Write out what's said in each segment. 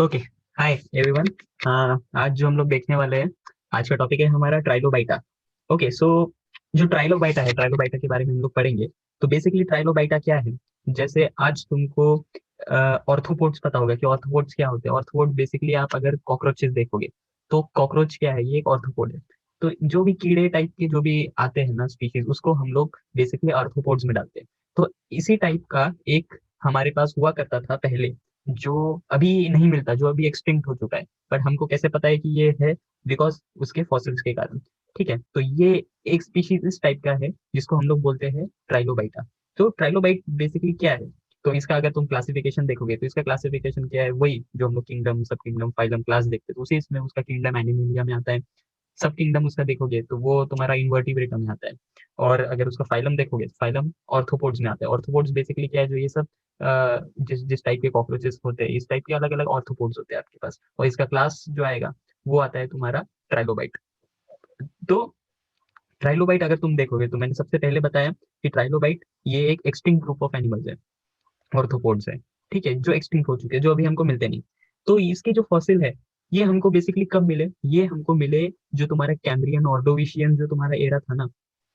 Okay. Hi everyone. आज जो हम लोग देखने वाले हैं, आज का टॉपिक है हमारा ट्राइलोबाइटा। ओके, सो जो ट्राइलोबाइटा है, ट्राइलोबाइटा के बारे में हम लोग पढ़ेंगे। तो बेसिकली ट्राइलोबाइटा क्या है? जैसे आज तुमको ऑर्थोपोड्स पता होगा कि ऑर्थोपोड्स क्या होते हैं। ऑर्थोपोड बेसिकली आप अगर कॉकरोचेस देखोगे तो कॉकरोच क्या है, ये एक ऑर्थोपोड है। तो जो भी कीड़े टाइप के जो भी आते हैं ना स्पीशीज, उसको हम लोग बेसिकली आर्थ्रोपोड्स में डालते हैं। तो इसी टाइप का एक हमारे पास हुआ करता था पहले, जो अभी नहीं मिलता, जो अभी एक्सटिंक्ट हो चुका है। बट हमको कैसे पता है कि ये है? बिकॉज उसके फॉसिल्स के कारण। ठीक है, तो ये एक स्पीशीज इस टाइप का है जिसको हम लोग बोलते हैं ट्राइलोबाइटा। तो ट्राइलोबाइट बेसिकली क्या है? तो इसका अगर तुम क्लासिफिकेशन देखोगे तो इसका क्लासिफिकेशन क्या है, वही जो हम लोग किंगडम, सब किंगडम, फाइलम, क्लास देखते हैं, तो उसी इसमें उसका किंगडम एनिमेलिया में आता है। सब किंगडम उसका देखोगे तो वो तुम्हारा इन्वर्टिब्रेटम में आता है। और अगर उसका फाइलम देखोगे तो फाइलम ऑर्थोपोड्स में आता है। ऑर्थोपोड्स बेसिकली क्या है, जो ये सब जिस जिस टाइप के कॉकरोचेस होते हैं, इस टाइप के अलग अलग ऑर्थोपोड्स होते हैं आपके पास। और इसका क्लास जो आएगा वो आता है तुम्हारा ट्राइलोबाइट। तो ट्राइलोबाइट अगर तुम देखोगे तो मैंने सबसे पहले बताया कि ट्राइलोबाइट ये एक एक्सटिंक्ट ग्रुप ऑफ एनिमल्स है, ऑर्थोपोड्स है। ठीक है, जो एक्सटिंक्ट हो चुके हैं, जो अभी हमको मिलते नहीं। तो इसके जो फॉसिल है, ये हमको बेसिकली कब मिले? ये हमको मिले जो तुम्हारा कैम्ब्रियन ऑर्डोविशियन जो तुम्हारा एरा था ना,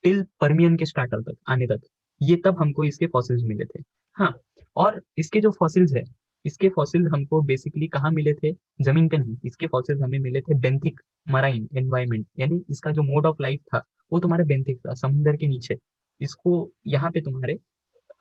टिल पर्मियन के स्टार्टर तक आने तक, ये तब हमको इसके फॉसिल्स मिले थे। हाँ, और इसके जो फॉसिल्स है, इसके फॉसिल हमको बेसिकली कहाँ मिले थे? जमीन पे नहीं, इसके फॉसिल्स हमें मिले थे बेंथिक मराइन एनवायरमेंट, यानी इसका जो मोड ऑफ लाइफ था वो तुम्हारे बेंथिक था, समुद्र के नीचे। इसको यहाँ पे तुम्हारे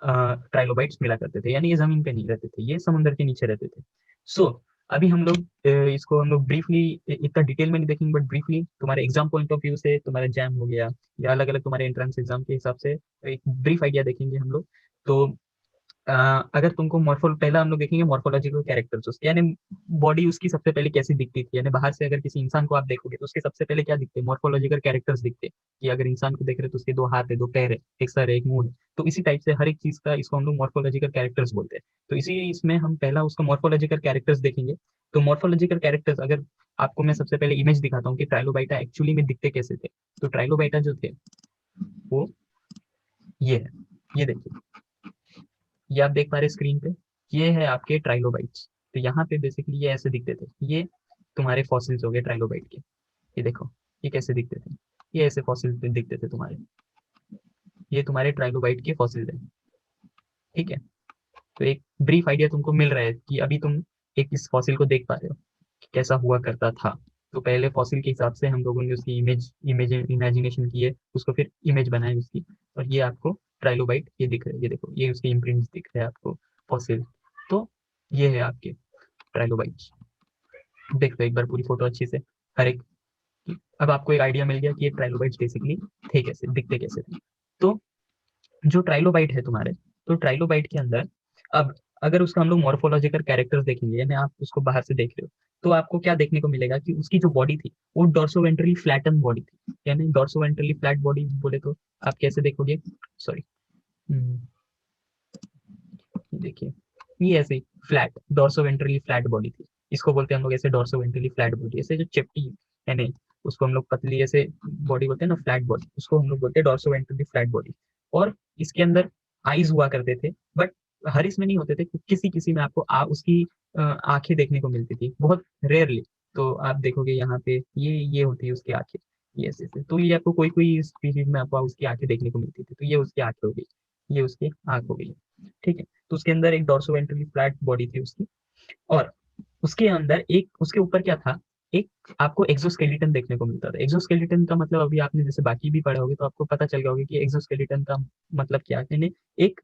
ट्राइलोबाइट्स मिला करते थे, यानी ये जमीन पे नहीं रहते थे, ये समुद्र के नीचे रहते थे। सो अभी हम लोग इसको हम लोग ब्रीफली, इतना डिटेल में नहीं देखेंगे, बट ब्रीफली तुम्हारे एग्जाम पॉइंट ऑफ व्यू से, तुम्हारा जैम हो गया या अलग अलग तुम्हारे एंट्रेंस एग्जाम के हिसाब से एक ब्रीफ आइडिया देखेंगे हम लोग। तो अ, अगर तुमको मॉर्फो पहला हम लोग देखेंगे मॉर्फोलॉजिकल कैरेक्टर्स उसके, यानी बॉडी उसकी सबसे पहले कैसी दिखती थी। यानी बाहर से अगर किसी इंसान को आप देखोगे तो उसके सबसे पहले क्या दिखते हैं? मॉर्फोलॉजिकल कैरेक्टर्स दिखते हैं। कि अगर इंसान को देख रहे हो तो उसके दो हाथ है, दो पैर है, एक सर है, एक मुंह है। तो इसी टाइप से हर एक चीज का, इसको हम लोग मॉर्फोलॉजिकल कैरेक्टर्स बोलते हैं। तो इसी इसमें हम पहला उसका मॉर्फोलॉजिकल कैरेक्टर्स देखेंगे। तो मॉर्फोलॉजिकल कैरेक्टर्स अगर आपको मैं सबसे पहले इमेज दिखाता हूँ कि ट्राइलोबाइटा एक्चुअली में दिखते कैसे थे। तो ट्राइलोबाइटा जो थे वो ये है, ये देखिए, ये आप देख पा रहे स्क्रीन पे, ये है आपके ट्राइलोबाइट्स। तो यहाँ पे बेसिकली ये ऐसे दिखते थे। ये तुम्हारे फॉसिल्स हो गए ट्राइलोबाइट के। ये देखो, ये कैसे दिखते थे, ये ऐसे फॉसिल्स दिखते थे तुम्हारे। ये तुम्हारे ट्राइलोबाइट के फॉसिल्स है। ठीक है, तो एक ब्रीफ आइडिया तुमको मिल रहा है कि अभी तुम एक इस फॉसिल को देख पा रहे हो कि कैसा हुआ करता था। तो पहले फॉसिल के हिसाब से हम लोगों ने उसकी इमेजिनेशन की है, उसको फिर इमेज बनाए उसकी। और ये आपको ट्राइलोबाइट ये दिख रहा है, ये देखो, ये उसके इम्प्रिंट्स दिख रहे हैं आपको, फॉसिल। तो ये है आपके ट्राइलोबाइट। देख लो एक बार पूरी फोटो अच्छी से, हर एक। अब आपको एक आइडिया मिल गया कि ये ट्राइलोबाइट्स बेसिकली थे कैसे, दिखते कैसे थे। तो जो ट्राइलोबाइट है तुम्हारे, तो ट्राइलोबाइट के अंदर अब अगर उसका हम लोग मॉर्फोलॉजिकल कैरेक्टर्स देखेंगे, यानी आप उसको बाहर से देख रहे हो, तो आपको क्या देखने को मिलेगा कि उसकी जो बॉडी थी वो डॉर्सोवेंट्रली फ्लैटन बॉडी थी। यानी डॉर्सोवेंट्रली फ्लैट बॉडी बोले तो आप कैसे देखोगे? सॉरी, देखिए, ये ऐसे फ्लैट डॉर्सोवेंट्रली फ्लैट बॉडी थी। इसको बोलते हैं हम लोग ऐसे डॉर्सोवेंट्रली फ्लैट बॉडी, ऐसे जो चेप्टी यानी उसको हम लोग पतली ऐसे बॉडी बोलते हैं ना, फ्लैट बॉडी, उसको हम लोग बोलते हैं डॉर्सोवेंट्रली फ्लैट बॉडी। और इसके अंदर आईज हुआ करते थे, बट हर इसमें नहीं होते थे, किसी किसी में आपको उसकी आंखें देखने को मिलती थी, बहुत रेयरली। तो आप देखोगे यहाँ पे ये होती है उसकी आंखें, ये ऐसे ऐसे। तो ये आपको कोई कोई स्पीशीज में आपको उसकी आंखें देखने को मिलती थी, तो ये उसकी आंखें हो गई, ये उसकी आंख हो गई। ठीक है, तो उसके अंदर एक डॉर्सोवेंट्रली फ्लैट बॉडी थी उसकी। और उसके अंदर एक, उसके ऊपर क्या था, एक आपको एक्सोस्केलेटन देखने को मिलता था। एक्सोस्केलेटन का मतलब अभी आपने जैसे बाकी भी पढ़े होगे तो आपको पता चल गया होगा कि एक्सोस्केलेटन का मतलब क्या है। यानी एक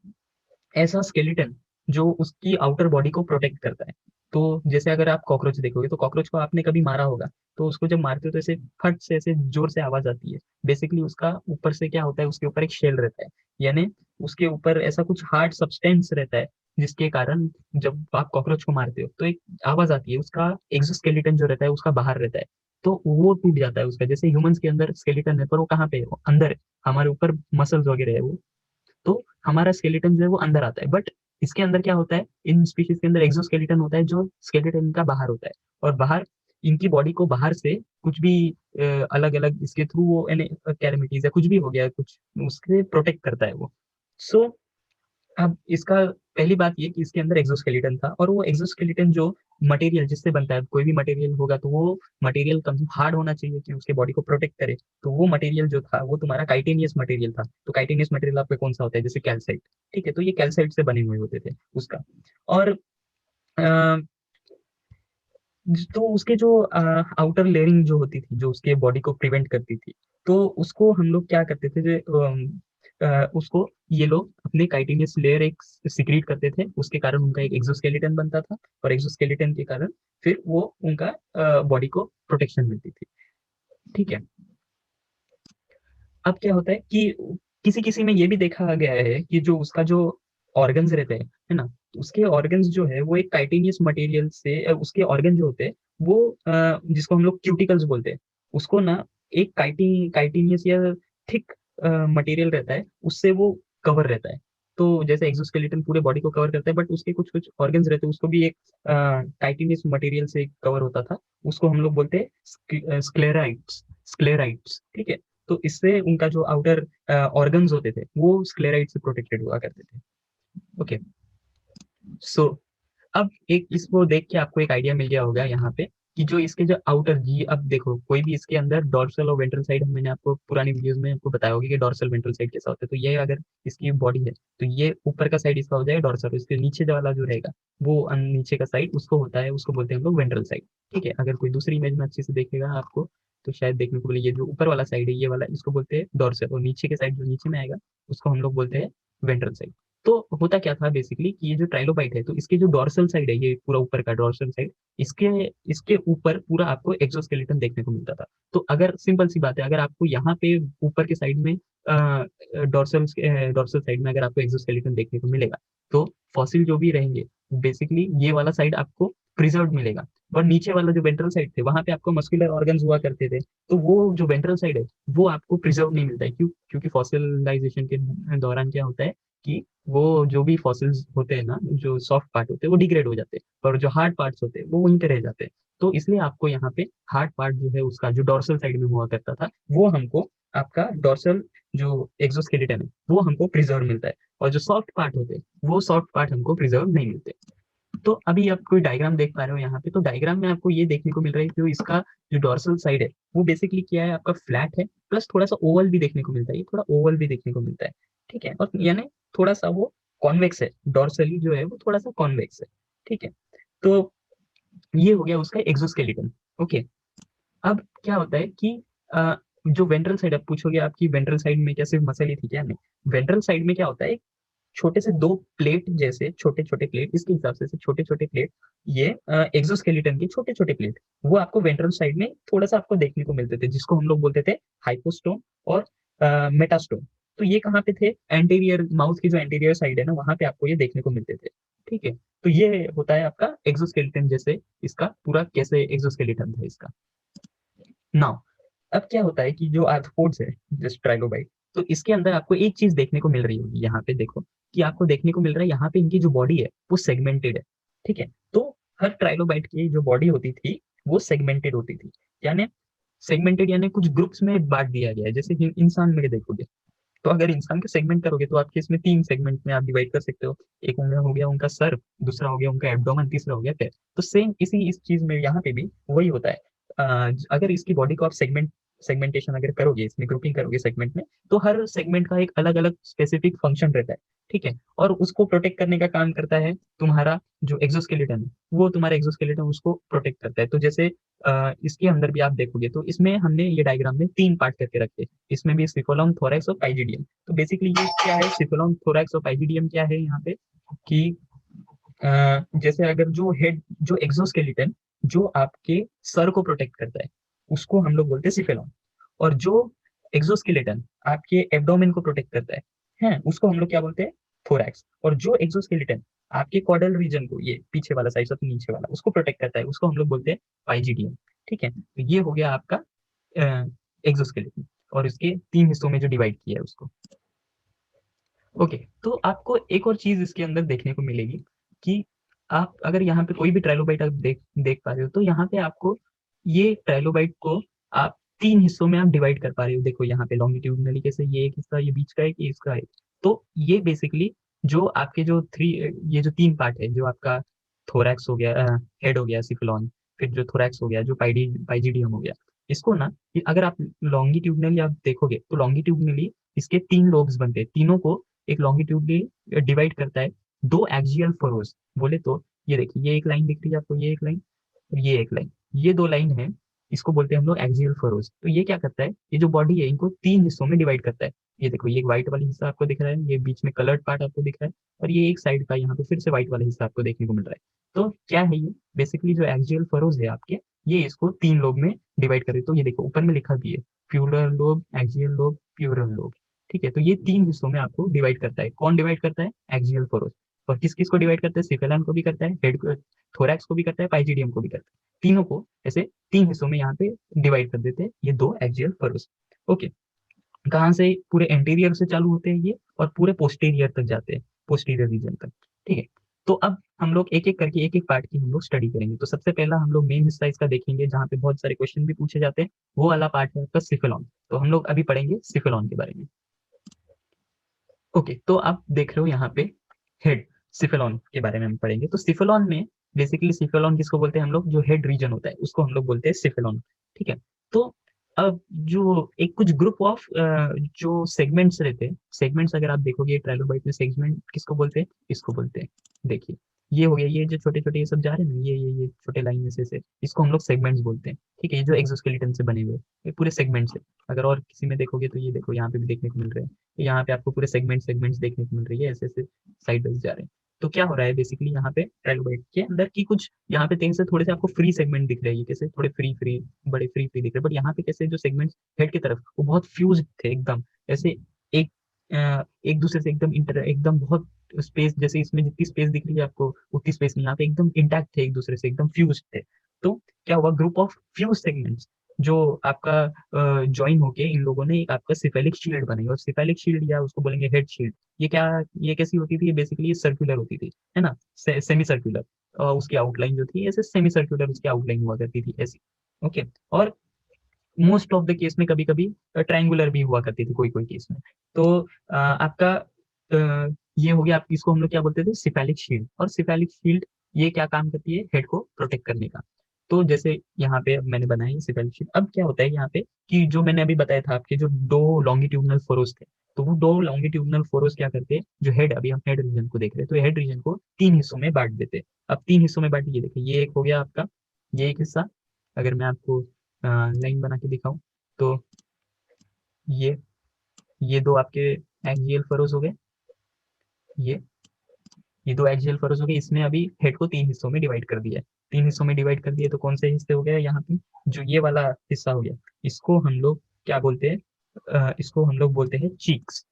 ऐसा स्केलेटन जो उसकी आउटर बॉडी को प्रोटेक्ट करता है। तो जैसे अगर आप कॉकरोच देखोगे तो कॉकरोच को आपने कभी मारा होगा, तो उसको जब मारते हो तो ऐसे फट से ऐसे जोर से आवाज आती है। बेसिकली उसका ऊपर से क्या होता है, उसके ऊपर एक शेल रहता है, यानी उसके ऊपर ऐसा कुछ हार्ड सब्सटेंस रहता है, जिसके कारण जब आप कॉकरोच को मारते हो तो एक आवाज आती है। उसका एक्सोस्केलेटन जो रहता है उसका बाहर रहता है, तो वो टूट जाता है उसका। जैसे ह्यूमंस के अंदर स्केलेटन है, पर वो कहाँ पे है? वो अंदर है, हमारे ऊपर मसल्स वगैरह है वो। तो हमारा स्केलेटन जो है वो अंदर आता है। बट इसके अंदर क्या होता है, इन स्पीशीज के अंदर एक्सोस्केलेटन होता है जो स्केलेटन का बाहर होता है। और बाहर इनकी बॉडी को बाहर से कुछ भी अलग अलग इसके थ्रू वो कैलेमिटीज या कुछ भी हो गया कुछ, उसके प्रोटेक्ट करता है वो। सो अब इसका पहली बात ये कि इसके अंदर एक्सोस्केलेटन था, और वो एक्सोस्केलेटन जो मटेरियल जिससे बनता है, कोई भी मटेरियल होगा तो वो मटेरियल कम हार्ड होना चाहिए कि उसके बॉडी को प्रोटेक्ट करे। तो वो मटेरियल जो था वो तुम्हारा काइटेनियस मटेरियल था। तो काइटेनियस मटेरियल आपका कौन सा होता है, जैसे कैल्साइट। ठीक है, तो ये कैल्साइट से बने हुए होते थे उसका। और तो उसके जो आउटर लेयरिंग जो होती थी, जो उसके बॉडी को प्रिवेंट करती थी, तो उसको हम लोग क्या करते थे, उसको ये लोग अपने काइटिनियस लेयर एक सिक्रीट करते थे, उसके कारण उनका एक एक्सोस्केलेटन बनता था, और एक्सोस्केलेटन के कारण फिर वो उनका बॉडी को प्रोटेक्शन मिलती थी। ठीक है। अब क्या होता है कि किसी किसी में ये भी देखा गया है कि जो उसका जो ऑर्गन्स रहते हैं, है ना, तो उसके ऑर्गन्स जो है वो एक काइटिनियस मटेरियल से उसके ऑर्गन जो होते हैं वो जिसको हम लोग क्यूटिकल्स बोलते हैं, उसको ना एक काइटिनियस या थिक मटेरियल रहता है, उससे वो कवर रहता है। तो जैसे एक्सोस्केलेटन पूरे बॉडी को कवर करता है, बट उसके कुछ कुछ ऑर्गन्स रहते हैं, उसको भी एक काइटिनियस मटेरियल से कवर होता था। उसको हम लोग बोलते हैं स्क्लेराइट्स। स्क्लेराइट्स, ठीक है। तो इससे उनका जो आउटर ऑर्गन्स होते थे वो स्क्लेराइट से प्रोटेक्टेड हुआ करते थे। ओके। सो अब एक इसको देख के आपको एक आइडिया मिल गया होगा यहाँ पे कि जो इसके जो आउटर जी, अब देखो कोई भी इसके अंदर डॉर्सल और वेंट्रल साइड, मैंने आपको पुरानी वीडियोस में आपको बताया होगा कि डॉर्सल वेंट्रल साइड कैसा होता है। तो ये अगर इसकी बॉडी है तो ये ऊपर का साइड इसका हो जाएगा डॉर्सल, इसके नीचे वाला जो रहेगा वो नीचे का साइड उसको होता है, उसको बोलते हैं हम लोग वेंट्रल साइड। ठीक है, अगर कोई दूसरी इमेज में अच्छे से देखेगा आपको तो शायद देखने को मिले, ये जो ऊपर वाला साइड है ये वाला, इसको बोलते हैं डॉर्सल, और नीचे के साइड जो नीचे में आएगा उसको हम लोग बोलते हैं वेंट्रल साइड। तो होता क्या था बेसिकली कि ये जो ट्राइलोबाइट है, तो इसके जो डॉर्सल साइड है, ये पूरा ऊपर का डॉर्सल साइड, इसके इसके ऊपर पूरा आपको एक्सोस्केलेटन देखने को मिलता था। तो अगर सिंपल सी बात है, अगर आपको यहाँ पे ऊपर के साइड में डॉर्सल डॉर्सल साइड में अगर आपको एक्सोस्केलेटन देखने को मिलेगा, तो फॉसिल जो भी रहेंगे बेसिकली ये वाला साइड आपको प्रिजर्व मिलेगा। और नीचे वाला जो वेंट्रल साइड थे वहां पे आपको मस्कुलर ऑर्गन्स हुआ करते थे, तो वो जो वेंट्रल साइड है वो आपको प्रिजर्व नहीं मिलता है। क्यों? क्योंकि फॉसिलाइजेशन के दौरान क्या होता है कि वो जो भी फॉसिल्स होते हैं ना, जो सॉफ्ट पार्ट होते हैं वो डिग्रेड हो जाते हैं, और जो हार्ड पार्ट्स होते हैं वो वहीं पे रह जाते हैं। तो इसलिए आपको यहाँ पे हार्ड पार्ट जो है उसका जो डॉर्सल साइड में हुआ करता था वो हमको आपका डॉर्सल जो एक्सोस्केलेटन है वो हमको प्रिजर्व मिलता है, और जो सॉफ्ट पार्ट होते हैं वो सॉफ्ट पार्ट हमको प्रिजर्व नहीं मिलते। तो अभी आप कोई डायग्राम देख पा रहे हो यहाँ पे, तो डायग्राम में आपको ये देखने को मिल रहा है कि जो इसका जो डॉर्सल साइड है वो बेसिकली क्या है, आपका फ्लैट है, प्लस थोड़ा सा ओवल भी देखने को मिलता है, ये थोड़ा ओवल भी देखने को मिलता है। ठीक है, और यानी थोड़ा सा वो कॉन्वेक्स है, डॉर्सली जो है वो थोड़ा सा कॉन्वेक्स है। ठीक है, तो ये हो गया उसका एक्सोस्केलेटन। ओके। अब क्या होता है कि जो वेंट्रल साइड, आप पूछोगे आपकी वेंट्रल साइड में क्या सिर्फ मसल ही थी क्या? नहीं, वेंट्रल साइड में क्या होता है, छोटे से दो प्लेट जैसे छोटे छोटे प्लेट, इसके हिसाब से छोटे छोटे प्लेट, ये एक्सोस्केलेटन के छोटे छोटे प्लेट, वो आपको वेंट्रल साइड में थोड़ा सा आपको देखने को मिलते थे, जिसको हम लोग बोलते थे हाइपोस्टोम और मेटास्टोम। तो ये कहाँ पे थे? एंटीरियर माउथ की जो एंटीरियर साइड है ना, वहां पे आपको ये देखने को मिलते थे। ठीक है, तो ये होता है आपका एक्सोस्केलेटन, जैसे इसका पूरा कैसे एक्सोस्केलेटन था इसका। नाउ अब क्या होता है कि जो आर्थ्रोपोड्स है, जैसे ट्राइलोबाइट, तो इसके अंदर आपको एक चीज देखने को मिल रही होगी यहाँ पे, देखो कि आपको देखने को मिल रहा है यहाँ पे इनकी जो बॉडी है वो सेगमेंटेड है। ठीक है, तो हर ट्राइलोबाइट की जो बॉडी होती थी वो सेगमेंटेड होती थी, यानी सेगमेंटेड यानी कुछ ग्रुप्स में बांट दिया गया है। जैसे कि इंसान में देखोगे, तो अगर इंसान के सेगमेंट करोगे तो आपके इसमें तीन सेगमेंट में आप डिवाइड कर सकते हो। एक हो गया उनका सर, दूसरा हो गया उनका एब्डोमेन, तीसरा हो गया पैर। तो सेम इसी इस चीज में यहाँ पे भी वही होता है। अगर इसकी बॉडी को आप सेगमेंटेशन अगर करोगे, इसमें ग्रुपिंग करोगे सेगमेंट में, तो हर सेगमेंट का एक अलग अलग स्पेसिफिक फंक्शन रहता है। ठीक है, और उसको प्रोटेक्ट करने का काम करता है तुम्हारा जो एक्सोस्केलेटन है, वो तुम्हारा एक्सोस्केलेटन उसको प्रोटेक्ट करता है। तो जैसे इसके अंदर भी आप देखोगे तो इसमें हमने ये डायग्राम में तीन पार्ट करके रखे, इसमें भी सिफोलोम, थोरैक्स और पाइजिडियम। तो बेसिकली ये क्या है, सिफोलोम, थोरैक्स और पाइजिडियम क्या है यहाँ पे कि जैसे अगर जो हेड, जो एक्सोस्केलेटन जो आपके सर को प्रोटेक्ट करता है उसको हम लोग बोलते हैं सिफेलॉन, और जो एक्सोस्केलेटन आपके एब्डोमेन को प्रोटेक्ट करता है उसको हम लोग क्या बोलते हैं, थोरैक्स। और जो एक्सोस्केलेटन आपके कॉर्डल रीजन को, ये पीछे वाला साइड सबसे नीचे वाला, उसको प्रोटेक्ट करता है, उसको हम लोग बोलते हैं पाइजिडियम। ठीक है, तो ये हो गया आपका एक्सोस्केलेटन, और इसके तीन हिस्सों में जो डिवाइड किया है उसको। ओके, तो आपको एक और चीज इसके अंदर देखने को मिलेगी कि आप अगर यहाँ पे कोई भी ट्राइलोबाइट आप देख देख पा रहे हो, तो यहाँ पे आपको ये ट्राइलोबाइट को आप तीन हिस्सों में आप डिवाइड कर पा रहे हो। देखो यहाँ पे लॉन्गिट्यूडनली कैसे, ये एक हिस्सा ये बीच का है कि इसका है। तो ये बेसिकली जो आपके जो ये जो 3 पार्ट है, जो आपका थोरैक्स हो गया, हेड हो गया सिफिलॉन, फिर जो थोरैक्स हो गया, जो पाइजीडियम हो गया, इसको ना अगर आप लॉन्गिट्यूडनली आप देखोगे तो लॉन्गिट्यूडनली इसके 3 लोब्स बनते हैं। तीनों को एक लॉन्गिट्यूडनली डिवाइड करता है 2 एक्सियल फरोज। बोले तो ये देखिए, ये एक लाइन दिख रही है आपको, ये एक लाइन और ये एक लाइन, ये 2 लाइन है, इसको बोलते हैं हम लोग एक्सियल फरोज। तो ये क्या करता है, ये जो बॉडी है इनको 3 हिस्सों में डिवाइड करता है। ये देखो, ये व्हाइट वाली हिस्सा आपको दिख रहा है, ये बीच में कलर्ड पार्ट आपको दिख रहा है, और ये एक साइड का यहाँ पे फिर से व्हाइट वाला हिस्सा आपको देखने को मिल रहा है। तो क्या है ये, बेसिकली जो एक्सियल फरोज है आपके, ये इसको 3 लोब में डिवाइड करे। तो ये देखो ऊपर में लिखा भी है, फ्यूलर lobe, axial lobe, pleural lobe. ठीक है, तो ये 3 हिस्सों में आपको डिवाइड करता है। कौन डिवाइड करता है, एक्सियल फरोज। और किस किस को डिवाइड करता है, सिफेलन को भी करता है, हेड थोरैक्स को भी करता है, पाइजीडियम को भी करता है। तीनों को ऐसे 3 हिस्सों में यहाँ पे डिवाइड कर देते हैं ये 2 एक्सियल फरोज। ओके, कहाँ से, पूरे एंटीरियर से चालू होते हैं ये और पूरे पोस्टीरियर तक जाते हैं, पोस्टीरियर रीजन तक। ठीक है, तो अब हम लोग एक एक करके एक एक पार्ट की हम लोग स्टडी करेंगे। तो सबसे पहला हम लोग मेन हिस्सा इसका देखेंगे, जहाँ पे बहुत सारे क्वेश्चन भी पूछे जाते हैं, वो वाला पार्ट है आपका सिफिलॉन। तो हम लोग अभी पढ़ेंगे सिफिलॉन के बारे में। ओके, तो आप देख रहे हो यहाँ पे हेड, सिफिलॉन के बारे में हम पढ़ेंगे। तो सिफिलॉन में बेसिकली, सिफिलॉन किसको बोलते हैं हम लोग, जो हेड रीजन होता है उसको हम लोग बोलते हैं सिफिलॉन। ठीक है, तो अब जो एक कुछ ग्रुप ऑफ जो सेगमेंट्स रहते हैं, सेगमेंट्स अगर आप देखोगे ट्राइलोबाइट में, सेगमेंट किसको बोलते हैं, इसको बोलते हैं। देखिए, ये हो गया, ये जो छोटे छोटे ये सब जा रहे हैं ना, ये छोटे लाइन से इसको हम लोग सेगमेंट्स बोलते हैं। ठीक है, ये जो एक्सोस्केलेटन से बने हुए ये पूरे सेगमेंट्स है। अगर और किसी में देखोगे तो ये देखो, यहाँ पे भी देखने को मिल रहे हैं, यहाँ पे आपको पूरे सेगमेंट्स देखने को मिल रही है, ऐसे ऐसे साइड वाइज जा रहे हैं। तो क्या हो रहा है बेसिकली, यहाँ पे ट्राइलोबाइट के अंदर की कुछ यहाँ पे 3 से थोड़े से आपको फ्री सेगमेंट दिख रहे हैं, कैसे थोड़े फ्री फ्री, बड़े फ्री फ्री दिख रहे हैं। बट यहाँ पे कैसे जो सेगमेंट्स हेड की तरफ, वो बहुत फ्यूज थे एकदम, ऐसे एक एक दूसरे से एकदम एकदम बहुत स्पेस, जैसे इसमें जितनी स्पेस दिख रही है आपको उतनी स्पेस नहीं, यहाँ पे एकदम इंटैक्ट थे, एक दूसरे से एकदम फ्यूज थे। तो क्या हुआ, ग्रुप ऑफ फ्यूज सेगमेंट्स जो आपका ज्वाइन होके इन लोगों ने एक आपका सिफेलिक शील्ड बनाई। और सिफेलिक शील्ड या उसको बोलेंगे हेड शील्ड, ये क्या, ये कैसी होती थी, ये बेसिकली ये सर्कुलर होती थी, है ना, सेमी सर्कुलर। उसकी आउटलाइन जो थी ऐसे सेमी सर्कुलर उसकी आउटलाइन हुआ करती थी ऐसी। ओके, और मोस्ट ऑफ द केस में कभी कभी ट्रायंगुलर भी हुआ करती थी कोई कोई केस में। तो आपका ये हो गया, आप इसको हम लोग क्या बोलते थे, सिफेलिक शील्ड। और सिफेलिक शील्ड ये क्या काम करती है, हेड को प्रोटेक्ट करने का। तो जैसे यहाँ पे अब मैंने बनाई सिफेलिक शील्ड। अब क्या होता है यहाँ पे कि जो मैंने अभी बताया था, आपके जो 2 लॉन्गिट्यूडनल फोरोस थे, तो वो 2 लॉन्गिट्यूडनल फोरोस क्या करते हैं, जो हेड, अभी हम हेड रीजन को देख रहे हैं, तो हेड रीजन को 3 हिस्सों में बांट देते हैं। अब 3 हिस्सों में बांट, ये देखिए, ये एक हो गया आपका, ये एक हिस्सा। अगर मैं आपको लाइन बना के दिखाऊं तो ये ये 2 आपके एक्सियल फरोज हो गए, ये ये 2 एक्सियल फरोज हो गए। इसमें अभी हेड को 3 हिस्सों में डिवाइड कर दिया है। 3 हिस्सों में डिवाइड कर दिया, तो कौन से हिस्से हो गए यहाँ पे, जो ये वाला हिस्सा हो गया, इसको हम लोग क्या बोलते हैं, इसको हम लोग बोलते हैं चीक्स।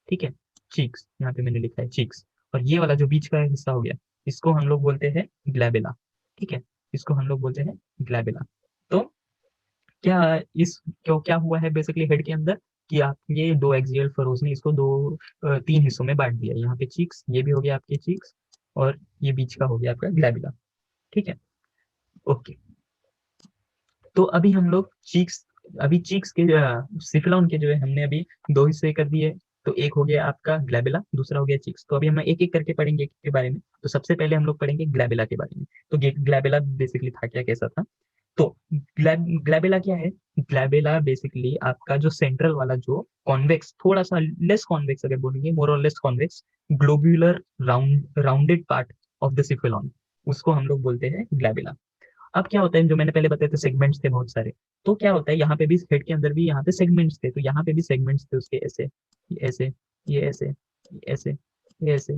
ठीक है, चीक्स, यहाँ पे मैंने लिखा है चीक्स। और ये वाला जो बीच का हिस्सा हो गया, इसको हम लोग बोलते हैं ग्लैबेला। ठीक है, इसको हम लोग बोलते हैं ग्लैबेला। तो क्या इस क्यों क्या हुआ है बेसिकली हेड के अंदर, कि आप ये 2 एक्सियल फरोज ने इसको 3 हिस्सों में बांट दिया। यहाँ पे चीक्स, ये भी हो गया आपके चीक्स, और ये बीच का हो गया आपका ग्लैबिला। ठीक है, ओके। तो अभी हम लोग चीक्स, अभी चीक्स के सिफिलॉन के जो है हमने अभी 2 हिस्से कर दिए। तो एक हो गया आपका ग्लैबिला, दूसरा हो गया चीक्स। तो अभी हम एक एक करके पढ़ेंगे एक के बारे में। तो सबसे पहले हम लोग पढ़ेंगे ग्लैबिला के बारे में। तो ग्लैबिला बेसिकली था क्या, कैसा था। तो ग्लैबेला क्या है, ग्लैबेला बेसिकली आपका जो सेंट्रल वाला जो कॉन्वेक्स, थोड़ा सा लेस कॉन्वेक्स अगर बोलेंगे, मोर और less convex, globular rounded part of the cephalon, उसको हम लोग बोलते हैं ग्लैबेला। अब क्या होता है, जो मैंने पहले बताया था सेगमेंट्स थे बहुत सारे। तो क्या होता है, यहाँ पे भी हेड के अंदर भी यहाँ पे सेगमेंट्स थे, तो यहाँ पे भी सेगमेंट्स थे उसके, ऐसे, ये ऐसे, ये ऐसे, ये ऐसे, ये ऐसे,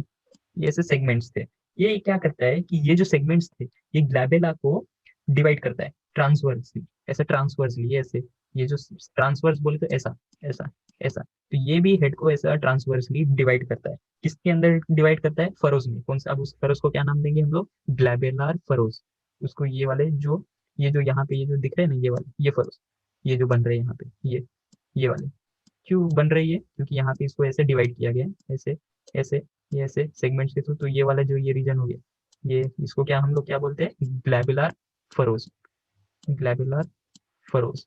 ये ऐसे सेगमेंट्स थे। ये क्या करता है कि ये जो सेगमेंट्स थे, ये ग्लैबेला को डिवाइड करता है ट्रांसवर्सली, ऐसे ट्रांसवर्सली ऐसे। ये जो ट्रांसवर्स बोले तो ऐसा, ऐसा, ऐसा। तो ये भी हेड को ऐसा ट्रांसवर्सली डिवाइड करता है। किसके अंदर डिवाइड करता है, फरोज में। कौन सा, अब उस फरोज को क्या नाम देंगे हम लोग, ग्लैबेलार फरोज। उसको ये वाले जो, ये जो यहाँ पे ये जो दिख रहे हैं ना, ये वाले, ये फरोज, ये जो बन रहे हैं यहाँ पे, ये वाले क्यों बन रही है, क्योंकि यहाँ पे इसको ऐसे डिवाइड किया गया है, ऐसे, ऐसे, ये ऐसे सेगमेंट्स के थ्रू। तो ये वाला जो ये रीजन हो गया, ये इसको क्या हम लोग क्या बोलते हैं, ग्लैबुलर फरोज, ग्लैबुलर फरोज।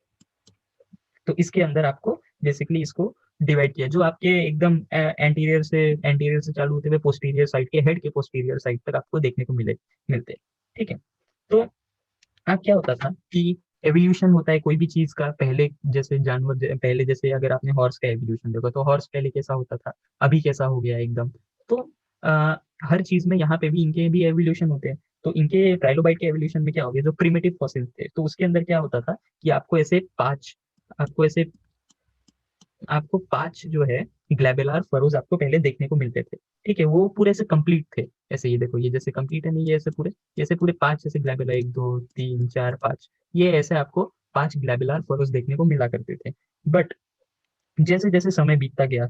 तो इसके अंदर आपको बेसिकली इसको डिवाइड किया, जो आपके एकदम एंटीरियर से चालू होते हुए पोस्टीरियर साइड के हेड के पोस्टीरियर साइड तक आपको देखने को मिलते हैं। ठीक है। तो अब क्या होता था कि एवोल्यूशन होता है कोई भी चीज का, पहले जैसे पहले जैसे अगर आपने हॉर्स का एवोल्यूशन देखा तो हॉर्स पहले कैसा होता था, अभी कैसा हो गया एकदम। तो आ, हर चीज में यहाँ पे भी इनके भी एवोल्यूशन होते हैं। तो इनके ट्राइलोबाइट के एवोल्यूशन में क्या हो गया, जो प्रिमिटिव फॉसिल्स थे तो उसके अंदर क्या होता था कि आपको ऐसे आपको पांच जो है ग्लैबुलर फरोज आपको पहले देखने को मिलते थे। ठीक है, वो पूरे से कंप्लीट थे। ऐसे ये देखो, ये जैसे कंप्लीट है नहीं, ये ऐसे पूरे पांच जैसे ग्लैबुलर, एक दो तीन चार पांच, ये ऐसे आपको पांच ग्लैबुलर फरोज देखने को मिला करते थे। बट जैसे जैसे समय बीतता गया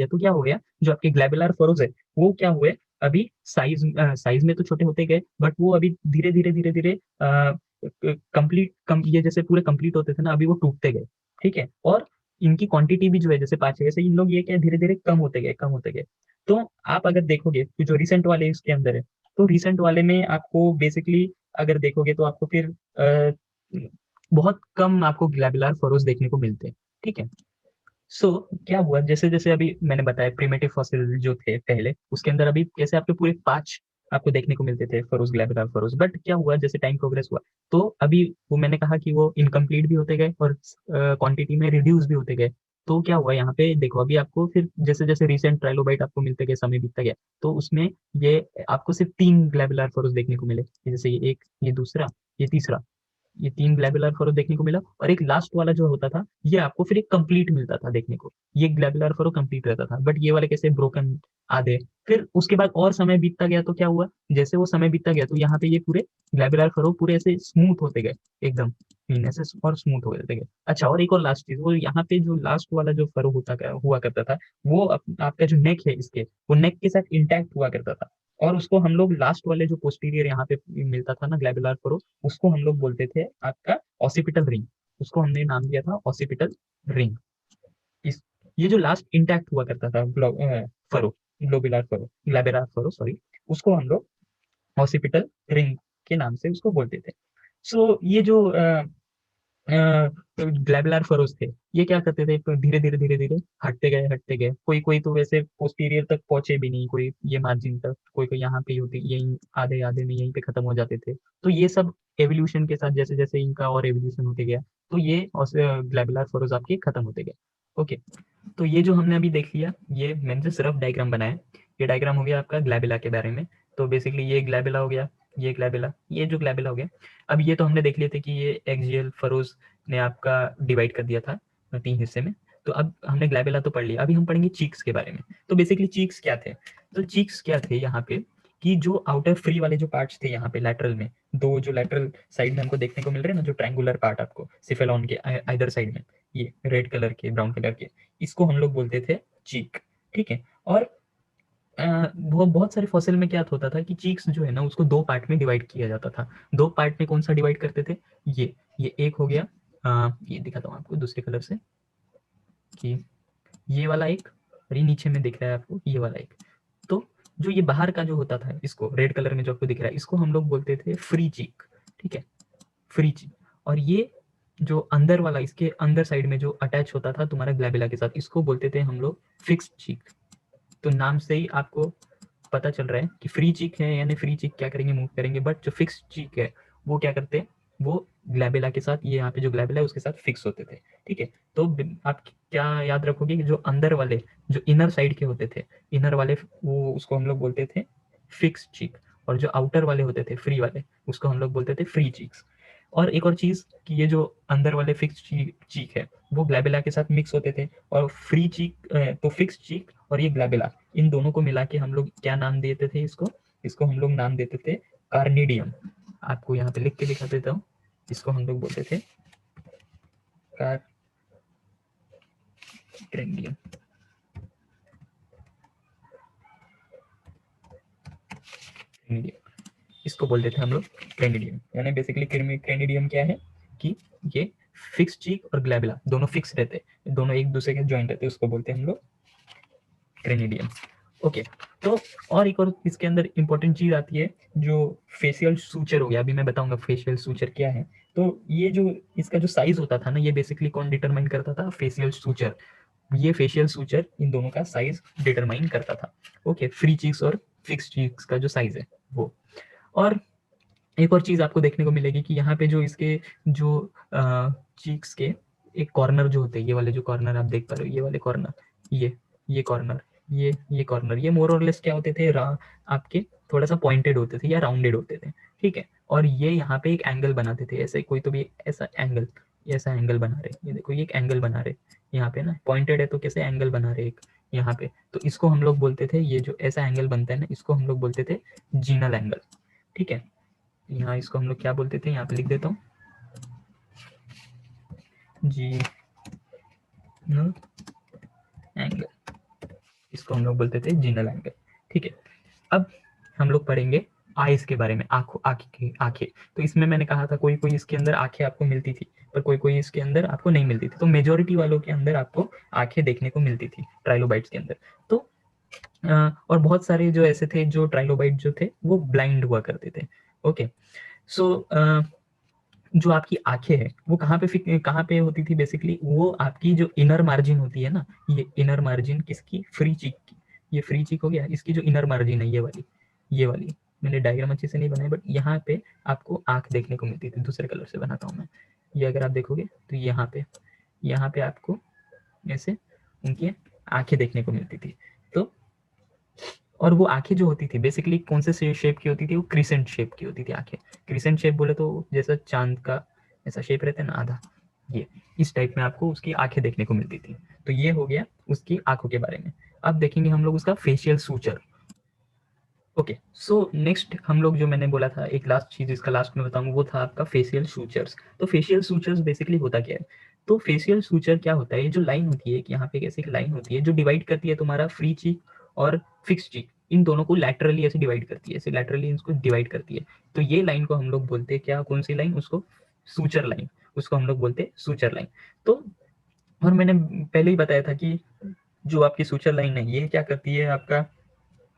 तो क्या हो गया, जो आपके ग्लैबुलर फरोज है वो क्या हुए, अभी साइज में तो छोटे होते गए, बट वो अभी धीरे धीरे धीरे धीरे ये जैसे पूरे कंप्लीट होते थे ना, अभी वो टूटते गए। ठीक है, और इनकी क्वांटिटी भी जो है जैसे पांच है, वैसे इन लोग ये क्या धीरे धीरे कम होते गए। तो आप अगर देखोगे तो जो रिसेंट वाले इसके अंदर है, तो रिसेंट वाले में आपको बेसिकली अगर देखोगे तो आपको फिर बहुत कम आपको ग्लैबुलर फरोज देखने को मिलते हैं। ठीक है। सो क्या हुआ, जैसे जैसे अभी मैंने बताया प्रिमिटिव फॉसिल जो थे पहले, उसके अंदर अभी कैसे आपके पूरे पांच आपको देखने को मिलते थे फरोज, ग्लैबुलर फरोज। बट क्या हुआ, जैसे टाइम प्रोग्रेस हुआ तो अभी वो मैंने कहा कि वो इनकम्प्लीट भी होते गए और क्वांटिटी में रिड्यूस भी होते गए। तो क्या हुआ यहाँ पे देखो, अभी आपको फिर जैसे जैसे रिसेंट ट्राइलोबाइट आपको मिलते गए, समय बीतता गया, तो उसमें ये आपको सिर्फ तीन ग्लैबुलर फरोज देखने को मिले, जैसे ये एक, ये दूसरा, ये तीसरा, ये तीन ग्लैबुलर फरो देखने को मिला। और एक लास्ट वाला जो होता था, ये आपको फिर एक कंप्लीट मिलता था देखने को, ये ग्लैबुलर फरो कंप्लीट रहता था, बट ये वाले कैसे ब्रोकन आधे। फिर उसके बाद और समय बीतता गया तो क्या हुआ, जैसे वो समय बीतता गया तो यहाँ पे ये पूरे ग्लैबुलर फरो पूरे ऐसे स्मूथ होते गए एकदम, ऐसे और स्मूथ हो जाते गए। अच्छा, और एक और लास्ट चीज, वो यहाँ पे जो लास्ट वाला जो फरो हुआ करता था, वो आपका जो नेक है इसके, वो नेक के साथ इंटैक्ट हुआ करता था। और उसको हम लोग लास्ट वाले जो पोस्टीरियर यहाँ पे मिलता था ना ग्लैबुलर फरो, उसको हम लोग बोलते थे आपका ऑसिपिटल रिंग। उसको हमने नाम दिया था ऑसिपिटल रिंग। इस ये जो लास्ट इंटैक्ट हुआ करता था furrow, globular furrow, glabellar furrow sorry, उसको हम लोग ऑसिपिटल रिंग के नाम से उसको बोलते थे। सो ये जो ग्लैबुलर फरोज थे, ये क्या करते थे, धीरे धीरे धीरे धीरे हटते गए, कोई कोई तो वैसे पोस्टीरियर तक पहुंचे भी नहीं, कोई ये मार्जिन तक, कोई कोई यहाँ पे ही होती, यहीं आधे आधे में यहीं पे खत्म हो जाते थे। तो ये सब एवोल्यूशन के साथ जैसे जैसे इनका और एवोल्यूशन होते गया, तो ये ग्लैबुलर फरोज आपके खत्म होते गए। ओके। तो ये जो हमने अभी देख लिया, ये मैंने जो रफ डायग्राम बनाया, ये डायग्राम हो गया आपका ग्लैबुला के बारे में। तो बेसिकली ये ग्लैबुला हो गया, ये ग्लैबुला, ये जो ग्लैबुला हो गया। अब ये तो हमने देख लिए थे कि ये एक्सियल फरोज ने आपका डिवाइड कर दिया था तीन हिस्से में। तो अब हमने ग्लैबुला तो पढ़ लिया, अभी हम पढ़ेंगे चीक्स के बारे में। तो बेसिकली चीक्स क्या थे, तो चीक्स क्या थे यहाँ पे, कि जो आउटर फ्री वाले जो पार्ट्स थे यहाँ पे लैटरल में, दो जो लैटरल साइड में हमको देखने को मिल रहे हैं ना, जो ट्रायंगुलर पार्ट आपको सिफेलॉन के आइदर साइड में, ये रेड कलर के ब्राउन कलर के, इसको हम लोग बोलते थे चीक। ठीक है। और वो बहुत सारे फॉसिल में क्या होता था कि चीक्स जो है ना, उसको दो पार्ट में डिवाइड किया जाता था। दो पार्ट में कौन सा डिवाइड करते थे, ये एक हो गया, ये दिखाता हूँ आपको दूसरे कलर से, कि ये वाला एक, और ये नीचे में दिख रहा है आपको ये वाला एक। तो जो ये बाहर का जो होता था, इसको रेड कलर में जो आपको दिख रहा है, इसको हम लोग बोलते थे फ्री चीक। ठीक है, फ्री चीक। और ये जो अंदर वाला, इसके अंदर साइड में जो अटैच होता था तुम्हारा ग्लैबुला के साथ, इसको बोलते थे हम लोग फिक्स्ड चीक। तो नाम से ही आपको पता चल रहा है कि फ्री चीक है, यानी फ्री चीक क्या करेंगे, मूव करेंगे। बट जो फिक्स चीक है वो क्या करते हैं, वो ग्लैबुला के साथ, ये यहाँ पे जो ग्लैबुला है उसके साथ फिक्स होते थे। ठीक है। तो आप क्या याद रखोगे कि जो अंदर वाले, जो इनर साइड के होते थे, इनर वाले, वो उसको हम लोग बोलते थे फिक्स चीक। और जो आउटर वाले होते थे फ्री वाले, उसको हम लोग बोलते थे फ्री चीक्स। और एक और चीज कि ये जो अंदर वाले फिक्स चीक है, वो ग्लैबुला के साथ मिक्स होते थे। और फ्री चीक, तो फिक्स चीक और ये ग्लैबुला, इन दोनों को मिला के हम लोग क्या नाम देते थे इसको, इसको हम लोग नाम देते थे कार्निडियम। आपको यहाँ पे लिख के दिखा देता हूँ, इसको हम लोग बोलते थे कार्निडियम। इसको बोलते थे हम लोग क्रेनिडियम। यानी बेसिकली क्रेनिडियम क्या है कि ये फिक्स चीक और ग्लैबुला दोनों फिक्स रहते, दोनों एक दूसरे के ज्वाइंट रहते, उसको बोलते हैं हम लोग क्रेनिडियम। ओके। तो और एक और इसके अंदर इंपॉर्टेंट चीज आती है, जो फेशियल सूचर हो गया। अभी मैं बताऊंगा फेशियल सूचर क्या है। तो ये जो इसका जो साइज होता था ना, ये बेसिकली कौन डिटरमाइन करता था, फेशियल सूचर। ये फेशियल सूचर इन दोनों का साइज डिटरमाइन करता था। ओके, फ्री चीक्स और फिक्स चीक्स का जो साइज है वो। और एक और चीज आपको देखने को मिलेगी कि यहाँ पे जो इसके जो चीक्स के एक कॉर्नर जो होते हैं, ये वाले जो कॉर्नर आप देख पा रहे हो, ये वाले कॉर्नर, ये कॉर्नर, ये कॉर्नर, ये मोर और लेस क्या होते थे, आपके थोड़ा सा पॉइंटेड होते थे या राउंडेड होते थे, ठीक है। और ये यहाँ पे एक एंगल बनाते थे, ऐसे कोई तो भी ऐसा एंगल बना रहे, ये देखो ये एक एंगल बना रहे यहाँ पे ना, पॉइंटेड है तो कैसे एंगल बना रहे एक यहाँ पे, तो इसको हम लोग बोलते थे, ये जो ऐसा एंगल बनता है ना, इसको हम लोग बोलते थे जीनल एंगल, ठीक है। यहाँ इसको हम लोग क्या बोलते थे, यहाँ पे लिख देता हूँ, जी एंगल, इसको हम लोग बोलते थे जीनल एंगल, ठीक है। अब हम लोग पढ़ेंगे आईज के बारे में, आंखें। तो इसमें मैंने कहा था कोई कोई इसके अंदर आंखें आपको मिलती थी, पर कोई कोई इसके अंदर आपको नहीं मिलती थी, तो मेजोरिटी वालों के अंदर आपको आंखें देखने को मिलती थी ट्राइलोबाइट्स के अंदर। तो और बहुत सारे जो ऐसे थे जो ट्राइलोबाइट जो थे वो ब्लाइंड हुआ करते थे। ओके, सो जो आपकी आंखें है वो कहाँ पे होती थी बेसिकली, वो आपकी जो इनर मार्जिन होती है ना, ये इनर मार्जिन किसकी, फ्री चीक की, ये फ्री चीक हो गया, इसकी जो इनर मार्जिन है ये वाली मैंने डायग्राम अच्छे से नहीं बनाया, बट यहाँ पे आपको आंख देखने को मिलती थी, दूसरे कलर से बनाता हूँ मैं, ये अगर आप देखोगे तो यहाँ पे आपको ऐसे उनकी आंखें देखने को मिलती थी। तो और वो आंखें जो होती थी बेसिकली कौन से शेप की होती थी, वो क्रिसेंट शेप की होती थी आंखें। क्रिसेंट शेप बोले तो जैसा चांद का ऐसा शेप रहता है ना आधा, ये इस टाइप में आपको उसकी आंखें देखने को मिलती थी। तो ये हो गया उसकी आंखों के बारे में। अब देखेंगे हम लोग उसका facial suture. Okay, so next हम लोग जो मैंने बोला था, एक लास्ट चीज इसका लास्ट में बताऊंगा, वो था आपका फेशियल सूचर्स। तो फेशियल सूचर्स बेसिकली होता क्या है, तो फेशियल सूचर क्या होता है, ये जो लाइन होती है, यहाँ पे कैसे एक लाइन होती है जो डिवाइड करती है तुम्हारा फ्री चीक और फिक्स चीक, इन दोनों को लैटरली ऐसे डिवाइड करती है, ऐसे लैटरली इसको डिवाइड करती है। तो ये लाइन को हम लोग बोलते हैं क्या, कौन सी लाइन, उसको सूचर लाइन, उसको हम लोग बोलते हैं सूचर लाइन। तो और मैंने पहले ही बताया था कि जो आपकी सूचर लाइन है ये क्या करती है, आपका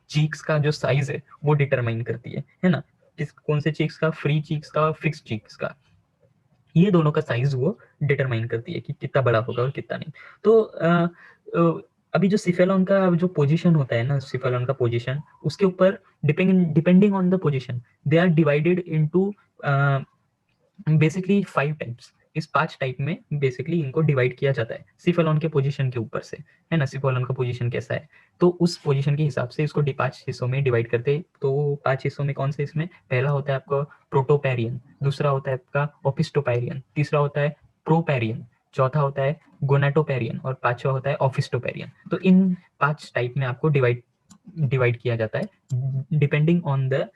चीक्स का जो साइज है वो डिटरमाइन करती है ना, किस कौन से चीक्स का, फ्री चीक्स का, फिक्स चीक्स का, ये दोनों का साइज वो डिटरमाइन करती है कि कितना बड़ा होगा और कितना नहीं। तो अभी जो सिफेलॉन का जो पोजीशन होता है ना, सिफेलॉन का पोजीशन, उसके ऊपर depending on the position they are divided into basically 5 types. इस 5 टाइप में बेसिकली इनको डिवाइड किया जाता है सिफेलॉन के पोजीशन के ऊपर से, है ना, सिफेलॉन का पोजीशन कैसा है, तो उस पोजीशन के हिसाब से इसको 5 हिस्सों में डिवाइड करते हैं। तो 5 हिस्सों में कौन से, इसमें पहला होता है आपका प्रोटोपैरियन, दूसरा होता है आपका ओपिस्टोपैरियन, तीसरा होता है प्रोपैरियन, चौथा होता है गोनाटोपैरियन और पांचवा होता है ऑफिस्टोपैरियन। तो इन 5 टाइप में आपको डिवाइड किया जाता है depending on the